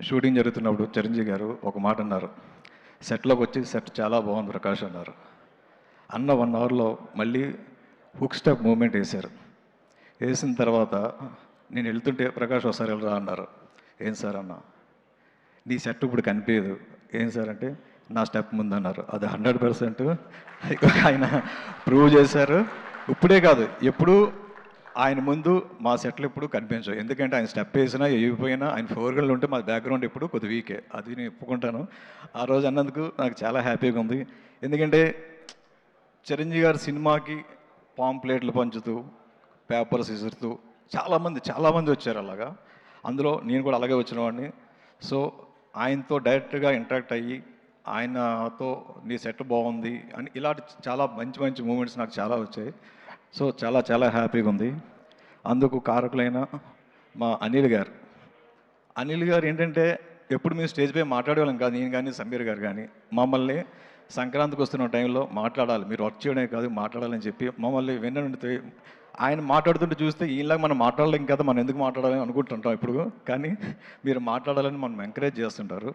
Shooting జరుగుతున్నప్పుడు చిరంజీవి గారు ఒక మాట అన్నారు. సెట్‌లోకి వచ్చి సెట్ చాలా బాగుంది ప్రకాష్ అన్నారు. అన్న 1 అవర్‌లో మళ్ళీ హుక్ స్టెప్ మూవ్‌మెంట్ ఏశారు. ఏసిన తర్వాత నేను వెళ్తుంటే ప్రకాష్ ఒకసారి వెళ్ళరా అన్నారు. ఏం సార్ అన్నా. నీ సెట్ ఇప్పుడు కనిపించదు. ఏం సార్ అంటే నా స్టెప్ ముందన్నారు. అది 100% ఆయన ప్రూవ్ చేశారు. ఇప్పుడే కాదు ఎప్పుడూ ఆయన ముందు మా సెట్లు ఎప్పుడు కనిపించవు. ఎందుకంటే ఆయన స్టెప్ వేసినా వేయకపోయినా ఆయన ఫోర్‌గ్రౌండ్‌లో ఉంటే మా బ్యాక్‌గ్రౌండ్ ఎప్పుడు కొద్ది వీకే. అది నేను ఒప్పుకుంటాను. ఆ రోజు అన్నందుకు నాకు చాలా హ్యాపీగా ఉంది. ఎందుకంటే చిరంజీవి గారి సినిమాకి పాంప్లెట్లు పంచుతూ, పేపర్స్ ఇసురుతూ చాలామంది వచ్చారు అలాగా. అందులో నేను కూడా అలాగే వచ్చిన వాడిని. సో ఆయనతో డైరెక్ట్‌గా ఇంటరాక్ట్ అయ్యి, ఆయనతో నీ సెట్ బాగుంది అని ఇలాంటి చాలా మంచి మూమెంట్స్ నాకు చాలా వచ్చాయి. సో చాలా హ్యాపీగా ఉంది. అందుకు కారకులైన మా అనిల్ గారు ఏంటంటే ఎప్పుడు మేము స్టేజ్‌పై మాట్లాడేవాళ్ళం కాదు. నేను కానీ, సమీర్ గారు కానీ మమ్మల్ని సంక్రాంతికి వస్తున్న టైంలో మాట్లాడాలి. మీరు వర్క్ చేయడమే కాదు మాట్లాడాలని చెప్పి మమ్మల్ని వెన్నంటే ఆయన మాట్లాడుతుంటే చూస్తే ఈయనలాగా మనం మాట్లాడలేం కదా! మనం ఎందుకు మాట్లాడాలని అనుకుంటుంటాం ఇప్పుడు. కానీ మీరు మాట్లాడాలని మనం ఎంకరేజ్ చేస్తుంటారు.